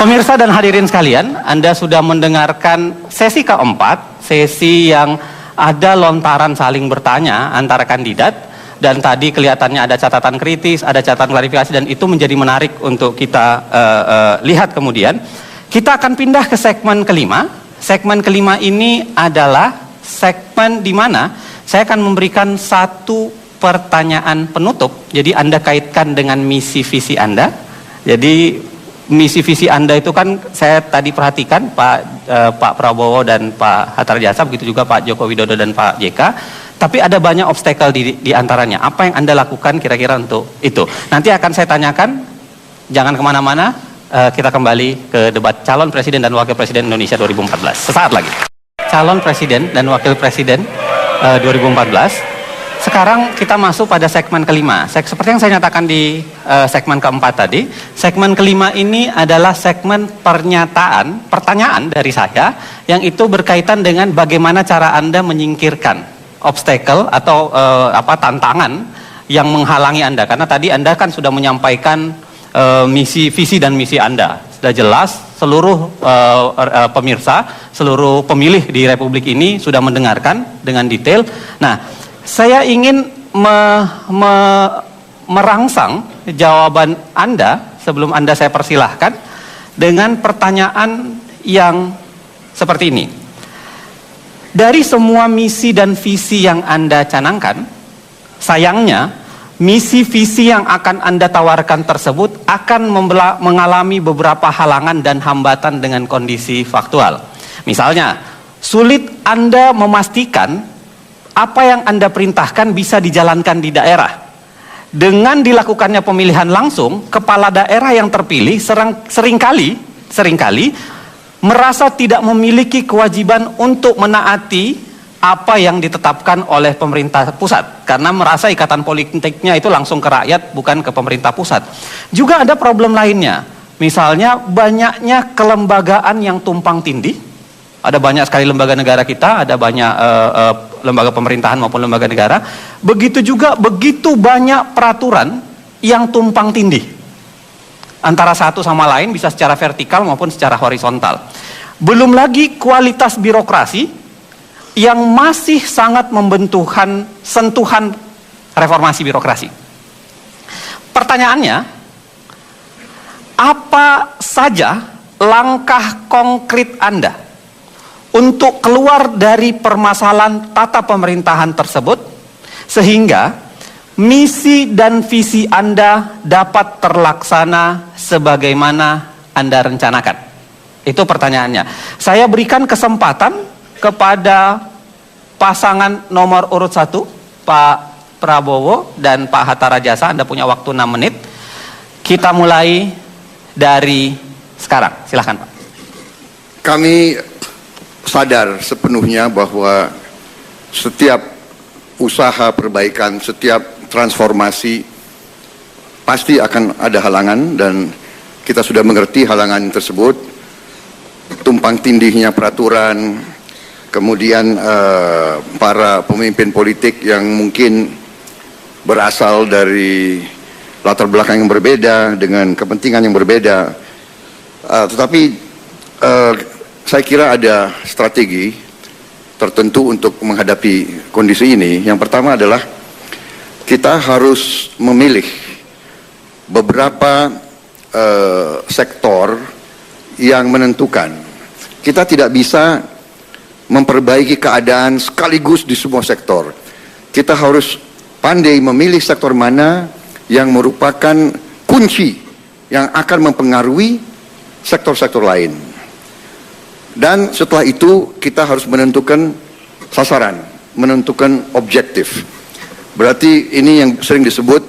Pemirsa dan hadirin sekalian, Anda sudah mendengarkan sesi keempat, sesi yang ada lontaran saling bertanya antara kandidat, dan tadi kelihatannya ada catatan kritis, ada catatan klarifikasi, dan itu menjadi menarik untuk kita lihat kemudian. Kita akan pindah ke segmen kelima. Segmen kelima ini adalah segmen di mana saya akan memberikan satu pertanyaan penutup. Jadi Anda kaitkan dengan misi visi Anda. Jadi misi visi Anda itu kan saya tadi perhatikan Pak Prabowo dan Pak Hatta Rajasa, begitu juga Pak Joko Widodo dan Pak JK. Tapi ada banyak obstacle di antaranya. Apa yang Anda lakukan kira-kira untuk itu? Nanti akan saya tanyakan. Jangan kemana-mana. Kita kembali ke debat calon presiden dan wakil presiden Indonesia 2014. Sesaat lagi. Calon presiden dan wakil presiden 2014. Sekarang kita masuk pada segmen kelima. Seperti yang saya nyatakan di segmen keempat tadi, segmen kelima ini adalah segmen pertanyaan dari saya, yang itu berkaitan dengan bagaimana cara Anda menyingkirkan obstacle atau tantangan yang menghalangi Anda. Karena tadi Anda kan sudah menyampaikan misi, visi dan misi Anda. Sudah jelas, seluruh pemirsa, seluruh pemilih di Republik ini sudah mendengarkan dengan detail. Nah, saya ingin merangsang jawaban Anda sebelum Anda saya persilahkan dengan pertanyaan yang seperti ini. Dari semua misi dan visi yang Anda canangkan, sayangnya misi visi yang akan Anda tawarkan tersebut akan mengalami beberapa halangan dan hambatan dengan kondisi faktual. Misalnya, sulit Anda memastikan apa yang Anda perintahkan bisa dijalankan di daerah. Dengan dilakukannya pemilihan langsung, kepala daerah yang terpilih seringkali merasa tidak memiliki kewajiban untuk menaati apa yang ditetapkan oleh pemerintah pusat, karena merasa ikatan politiknya itu langsung ke rakyat, bukan ke pemerintah pusat. Juga ada problem lainnya, misalnya banyaknya kelembagaan yang tumpang tindih. Ada banyak sekali lembaga negara kita, ada banyak lembaga pemerintahan maupun lembaga negara. Begitu juga begitu banyak peraturan yang tumpang tindih antara satu sama lain, bisa secara vertikal maupun secara horizontal. Belum lagi kualitas birokrasi yang masih sangat membutuhkan sentuhan reformasi birokrasi. Pertanyaannya, apa saja langkah konkret Anda untuk keluar dari permasalahan tata pemerintahan tersebut, sehingga misi dan visi Anda dapat terlaksana sebagaimana Anda rencanakan? Itu pertanyaannya. Saya berikan kesempatan kepada pasangan nomor urut 1, Pak Prabowo dan Pak Hatta Rajasa. Anda punya waktu 6 menit. Kita mulai dari sekarang. Silahkan, Pak. Kami sadar sepenuhnya bahwa setiap usaha perbaikan, setiap transformasi pasti akan ada halangan, dan kita sudah mengerti halangan tersebut. Tumpang tindihnya peraturan, kemudian para pemimpin politik yang mungkin berasal dari latar belakang yang berbeda dengan kepentingan yang berbeda, tetapi saya kira ada strategi tertentu untuk menghadapi kondisi ini. Yang pertama adalah kita harus memilih beberapa sektor yang menentukan. Kita tidak bisa memperbaiki keadaan sekaligus di semua sektor. Kita harus pandai memilih sektor mana yang merupakan kunci yang akan mempengaruhi sektor-sektor lain. Dan setelah itu kita harus menentukan sasaran, menentukan objektif. Berarti ini yang sering disebut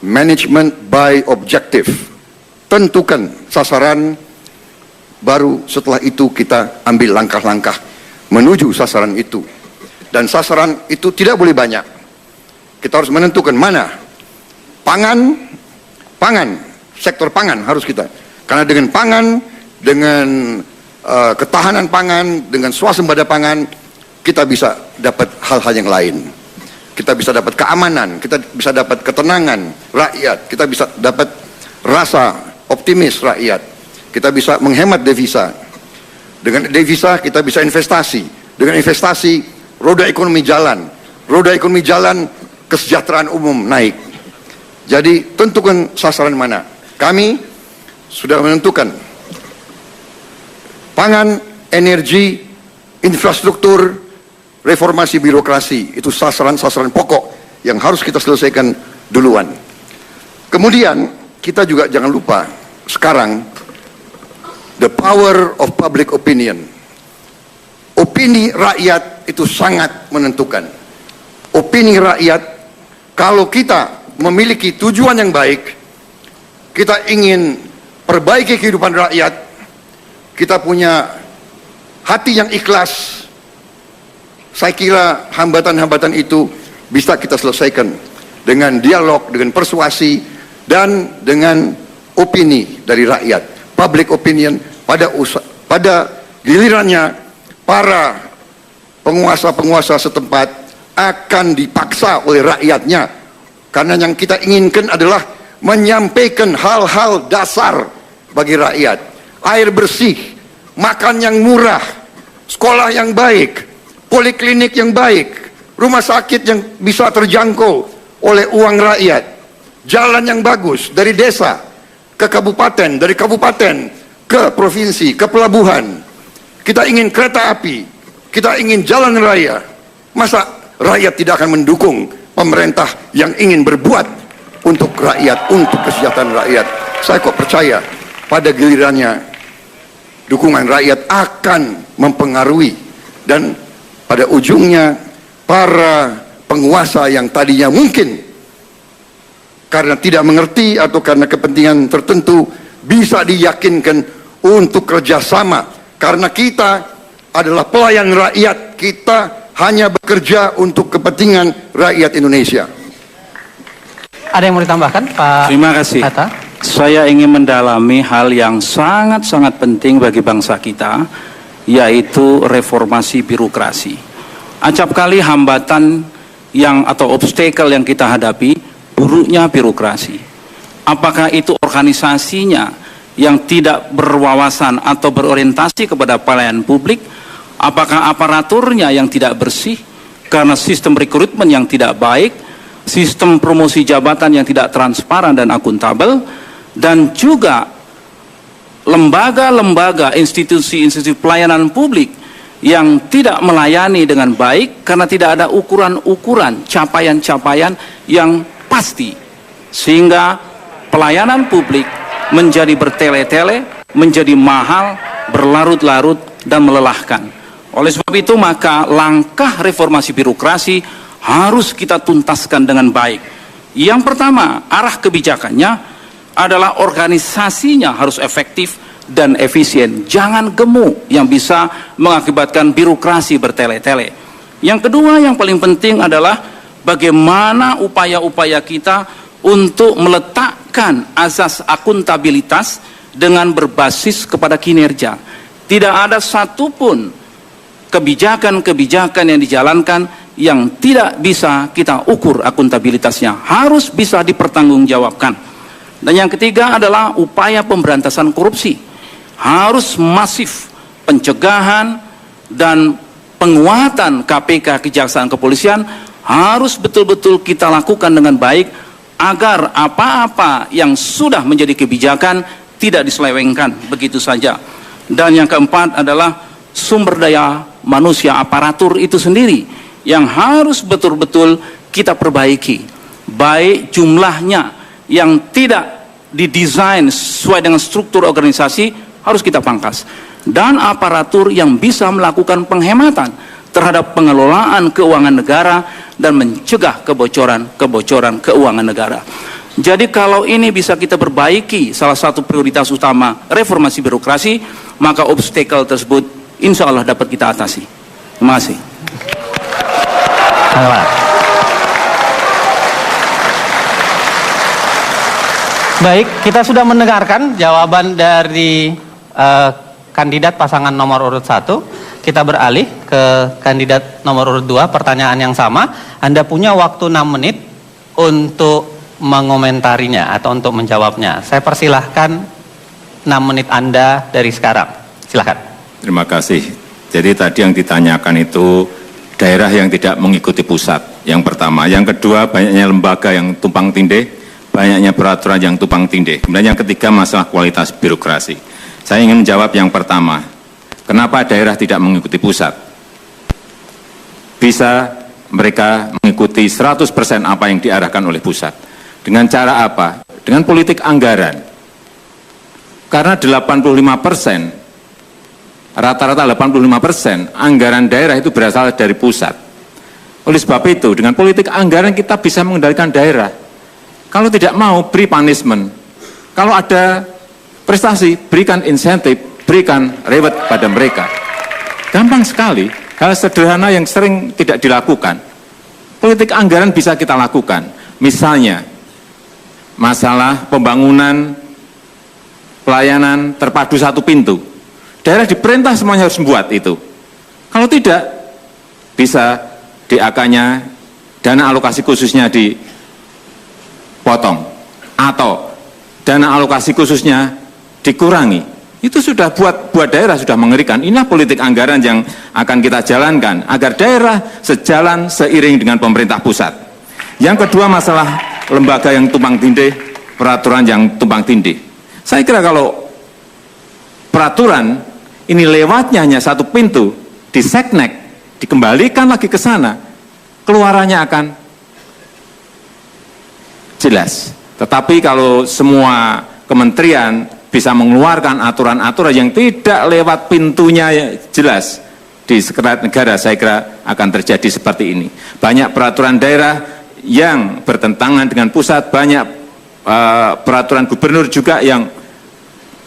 management by objective. Tentukan sasaran, baru setelah itu kita ambil langkah-langkah menuju sasaran itu. Dan sasaran itu tidak boleh banyak. Kita harus menentukan mana. Pangan, sektor pangan harus kita. Karena dengan pangan, dengan ketahanan pangan, dengan swasembada pangan, kita bisa dapat hal-hal yang lain. Kita bisa dapat keamanan, kita bisa dapat ketenangan rakyat, kita bisa dapat rasa optimis rakyat, kita bisa menghemat devisa. Dengan devisa kita bisa investasi. Dengan investasi roda ekonomi jalan. Roda ekonomi jalan, kesejahteraan umum naik. Jadi tentukan sasaran mana. Kami sudah menentukan pangan, energi, infrastruktur, reformasi birokrasi. Itu sasaran-sasaran pokok yang harus kita selesaikan duluan. Kemudian kita juga jangan lupa sekarang the power of public opinion. Opini rakyat itu sangat menentukan. Opini rakyat, kalau kita memiliki tujuan yang baik, kita ingin perbaiki kehidupan rakyat, kita punya hati yang ikhlas, saya kira hambatan-hambatan itu bisa kita selesaikan dengan dialog, dengan persuasi, dan dengan opini dari rakyat. Public opinion pada gilirannya para penguasa-penguasa setempat akan dipaksa oleh rakyatnya, karena yang kita inginkan adalah menyampaikan hal-hal dasar bagi rakyat. Air bersih, makan yang murah, sekolah yang baik, poliklinik yang baik, rumah sakit yang bisa terjangkau oleh uang rakyat, jalan yang bagus dari desa ke kabupaten, dari kabupaten ke provinsi, ke pelabuhan. Kita ingin kereta api, kita ingin jalan raya. Masa rakyat tidak akan mendukung pemerintah yang ingin berbuat untuk rakyat, untuk kesejahteraan rakyat? Saya kok percaya pada gilirannya dukungan rakyat akan mempengaruhi, dan pada ujungnya para penguasa yang tadinya mungkin karena tidak mengerti atau karena kepentingan tertentu bisa diyakinkan untuk kerjasama, karena kita adalah pelayan rakyat, kita hanya bekerja untuk kepentingan rakyat Indonesia. Ada yang mau ditambahkan, Pak? Terima kasih. Hatta? Saya ingin mendalami hal yang sangat-sangat penting bagi bangsa kita, yaitu reformasi birokrasi. Acap kali hambatan atau obstacle yang kita hadapi, buruknya birokrasi. Apakah itu organisasinya yang tidak berwawasan atau berorientasi kepada pelayanan publik? Apakah aparaturnya yang tidak bersih karena sistem rekrutmen yang tidak baik, sistem promosi jabatan yang tidak transparan dan akuntabel, dan juga lembaga-lembaga, institusi-institusi pelayanan publik yang tidak melayani dengan baik karena tidak ada ukuran-ukuran, capaian-capaian yang pasti, sehingga pelayanan publik menjadi bertele-tele, menjadi mahal, berlarut-larut, dan melelahkan. Oleh sebab itu, maka langkah reformasi birokrasi harus kita tuntaskan dengan baik. Yang pertama, arah kebijakannya adalah organisasinya harus efektif dan efisien. Jangan gemuk yang bisa mengakibatkan birokrasi bertele-tele. Yang kedua, yang paling penting adalah bagaimana upaya-upaya kita untuk meletakkan azas akuntabilitas dengan berbasis kepada kinerja. Tidak ada satupun kebijakan-kebijakan yang dijalankan yang tidak bisa kita ukur akuntabilitasnya, harus bisa dipertanggungjawabkan. Dan yang ketiga adalah upaya pemberantasan korupsi, harus masif pencegahan dan penguatan KPK, Kejaksaan, Kepolisian harus betul-betul kita lakukan dengan baik agar apa-apa yang sudah menjadi kebijakan tidak diselewengkan begitu saja. Dan yang keempat adalah sumber daya manusia, aparatur itu sendiri yang harus betul-betul kita perbaiki, baik jumlahnya yang tidak didesain sesuai dengan struktur organisasi harus kita pangkas, dan aparatur yang bisa melakukan penghematan terhadap pengelolaan keuangan negara dan mencegah kebocoran keuangan negara. Jadi kalau ini bisa kita perbaiki, salah satu prioritas utama reformasi birokrasi, maka obstacle tersebut insya Allah dapat kita atasi. Terima kasih. Baik, kita sudah mendengarkan jawaban dari kandidat pasangan nomor urut 1. Kita beralih ke kandidat nomor urut 2, pertanyaan yang sama. Anda punya waktu 6 menit untuk mengomentarinya atau untuk menjawabnya. Saya persilahkan 6 menit Anda dari sekarang. Silakan. Terima kasih. Jadi tadi yang ditanyakan itu daerah yang tidak mengikuti pusat. Yang pertama. Yang kedua, banyaknya lembaga yang tumpang tindih, banyaknya peraturan yang tumpang tindih. Kemudian yang ketiga, masalah kualitas birokrasi. Saya ingin menjawab yang pertama. Kenapa daerah tidak mengikuti pusat? Bisa mereka mengikuti 100% apa yang diarahkan oleh pusat. Dengan cara apa? Dengan politik anggaran. Karena 85%, rata-rata 85% anggaran daerah itu berasal dari pusat. Oleh sebab itu, dengan politik anggaran kita bisa mengendalikan daerah. Kalau tidak mau, beri punishment. Kalau ada prestasi, berikan insentif, berikan reward pada mereka. Gampang sekali, hal sederhana yang sering tidak dilakukan. Politik anggaran bisa kita lakukan. Misalnya, masalah pembangunan pelayanan terpadu satu pintu. Daerah diperintah semuanya harus membuat itu. Kalau tidak, bisa DAK-nya, dana alokasi khususnya dipotong. Atau dana alokasi khususnya dikurangi. Itu sudah buat daerah sudah mengerikan. Inilah politik anggaran yang akan kita jalankan agar daerah sejalan seiring dengan pemerintah pusat. Yang kedua, masalah lembaga yang tumpang tindih, peraturan yang tumpang tindih. Saya kira kalau peraturan ini lewatnya hanya satu pintu, di seknek, dikembalikan lagi ke sana, keluarannya akan jelas. Tetapi kalau semua kementerian bisa mengeluarkan aturan-aturan yang tidak lewat pintunya jelas di sekretariat negara, saya kira akan terjadi seperti ini. Banyak peraturan daerah yang bertentangan dengan pusat, banyak peraturan gubernur juga yang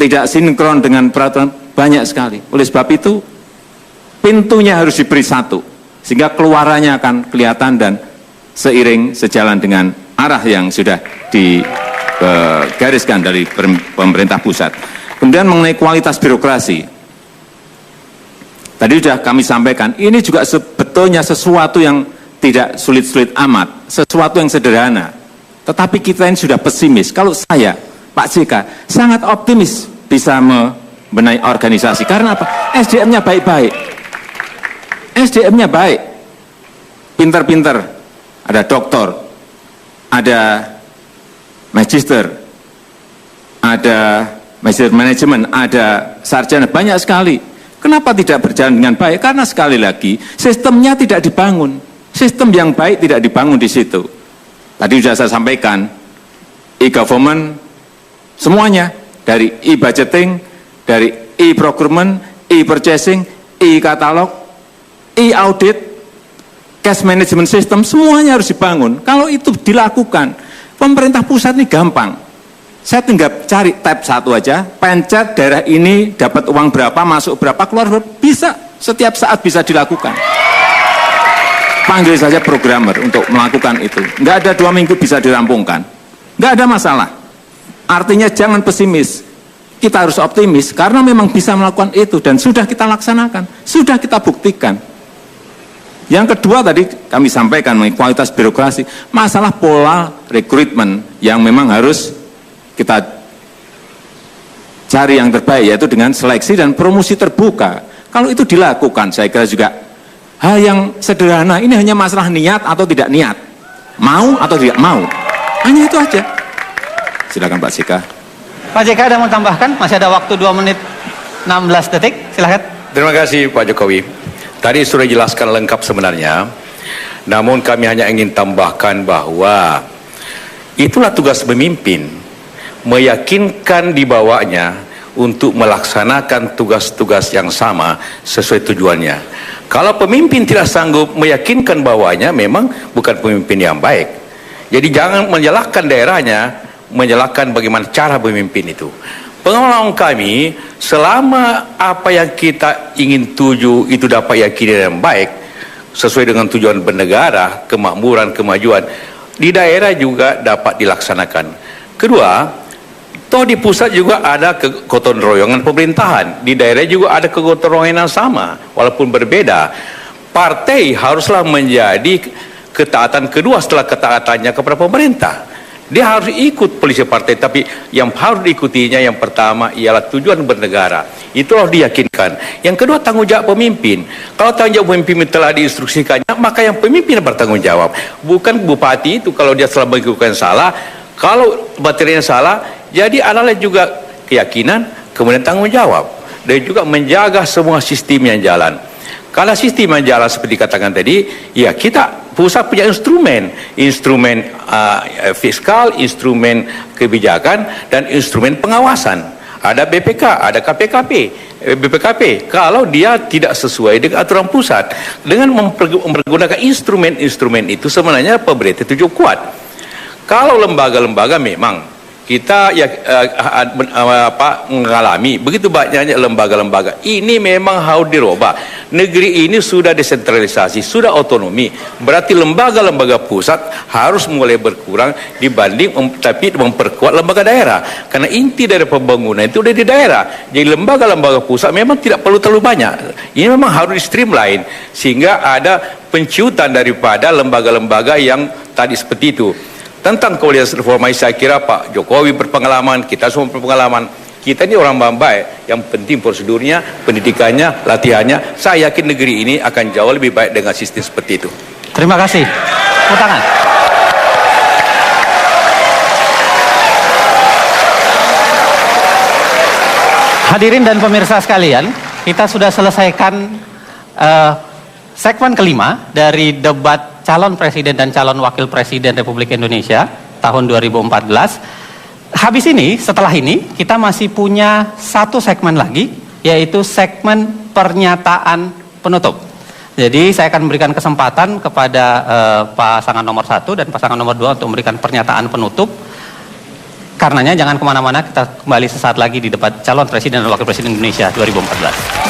tidak sinkron dengan peraturan, banyak sekali. Oleh sebab itu, pintunya harus diberi satu, sehingga keluarannya akan kelihatan dan seiring sejalan dengan arah yang sudah digariskan dari pemerintah pusat. Kemudian mengenai kualitas birokrasi, tadi sudah kami sampaikan, ini juga sebetulnya sesuatu yang tidak sulit-sulit amat, sesuatu yang sederhana. Tetapi kita ini sudah pesimis. Kalau saya, Pak JK, sangat optimis bisa membenahi organisasi. Karena apa? SDM-nya baik-baik. SDM-nya baik. Pinter-pinter. Ada doktor, ada magister, ada magister manajemen, ada sarjana, banyak sekali. Kenapa tidak berjalan dengan baik? Karena sekali lagi, sistemnya tidak dibangun. Sistem yang baik tidak dibangun di situ. Tadi sudah saya sampaikan, e-government, semuanya, dari e-budgeting, dari e-procurement, e-purchasing, e-katalog, e-audit, cash management system, semuanya harus dibangun. Kalau itu dilakukan, pemerintah pusat ini gampang. Saya tinggal cari tab satu aja, pencet daerah ini dapat uang berapa, masuk berapa, keluar berapa, bisa, setiap saat bisa dilakukan. Panggil saja programmer untuk melakukan itu. Nggak ada 2 minggu bisa dirampungkan. Nggak ada masalah. Artinya jangan pesimis. Kita harus optimis karena memang bisa melakukan itu dan sudah kita laksanakan. Sudah kita buktikan. Yang kedua tadi kami sampaikan mengenai kualitas birokrasi. Masalah pola rekrutmen yang memang harus kita cari yang terbaik, yaitu dengan seleksi dan promosi terbuka. Kalau itu dilakukan, saya kira juga hal yang sederhana, ini hanya masalah niat atau tidak niat, mau atau tidak mau, hanya itu aja. Silakan Pak JK. Pak JK ada mau tambahkan? Masih ada waktu 2 menit 16 detik, silakan. Terima kasih Pak Jokowi. Tadi sudah jelaskan lengkap sebenarnya, namun kami hanya ingin tambahkan bahwa itulah tugas pemimpin, meyakinkan di bawahnya untuk melaksanakan tugas-tugas yang sama sesuai tujuannya. Kalau pemimpin tidak sanggup meyakinkan bawahnya, memang bukan pemimpin yang baik. Jadi jangan menyalahkan daerahnya, menyalahkan bagaimana cara pemimpin itu. Pengalaman kami, selama apa yang kita ingin tuju itu dapat yakini yang baik, sesuai dengan tujuan bernegara, kemakmuran, kemajuan, di daerah juga dapat dilaksanakan. Kedua, toh di pusat juga ada kegotong royongan pemerintahan, di daerah juga ada kegotong royongan sama, walaupun berbeda. Partai haruslah menjadi ketaatan kedua setelah ketaatannya kepada pemerintah. Dia harus ikut polisi partai, tapi yang harus diikutinya yang pertama ialah tujuan bernegara. Itulah diyakinkan. Yang kedua, tanggung jawab pemimpin. Kalau tanggung jawab pemimpin telah diinstruksikannya, maka yang pemimpin bertanggung jawab. Bukan bupati itu kalau dia telah melakukan salah, kalau materinya salah, jadi adalah juga keyakinan, kemudian tanggung jawab. Dan juga menjaga semua sistem yang jalan. Kalau sistem yang jalan seperti katakan tadi, ya kita pusat punya instrumen fiskal, instrumen kebijakan, dan instrumen pengawasan. Ada BPK, ada BPKP. Kalau dia tidak sesuai dengan aturan pusat, dengan mempergunakan instrumen itu sebenarnya pemerintah itu cukup kuat. Kalau lembaga-lembaga memang kita mengalami begitu banyaknya lembaga-lembaga. Ini memang harus dirubah. Negeri ini sudah desentralisasi, sudah otonomi. Berarti lembaga-lembaga pusat harus mulai berkurang dibanding tapi memperkuat lembaga daerah. Karena inti dari pembangunan itu ada di daerah. Jadi lembaga-lembaga pusat memang tidak perlu terlalu banyak. Ini memang harus di streamline sehingga ada penciutan daripada lembaga-lembaga yang tadi seperti itu. Tentang kualitas reformasi, saya kira Pak Jokowi berpengalaman, kita semua berpengalaman. Kita ini orang baik, yang penting prosedurnya, pendidikannya, latihannya. Saya yakin negeri ini akan jauh lebih baik dengan sistem seperti itu. Terima kasih. Tepuk tangan. Hadirin dan pemirsa sekalian, kita sudah selesaikan segmen kelima dari debat calon presiden dan calon wakil presiden Republik Indonesia tahun 2014. Habis ini, setelah ini, kita masih punya satu segmen lagi, yaitu segmen pernyataan penutup. Jadi saya akan memberikan kesempatan kepada pasangan nomor 1 dan pasangan nomor 2 untuk memberikan pernyataan penutup. Karenanya jangan kemana-mana, kita kembali sesaat lagi di debat calon presiden dan wakil presiden Indonesia 2014.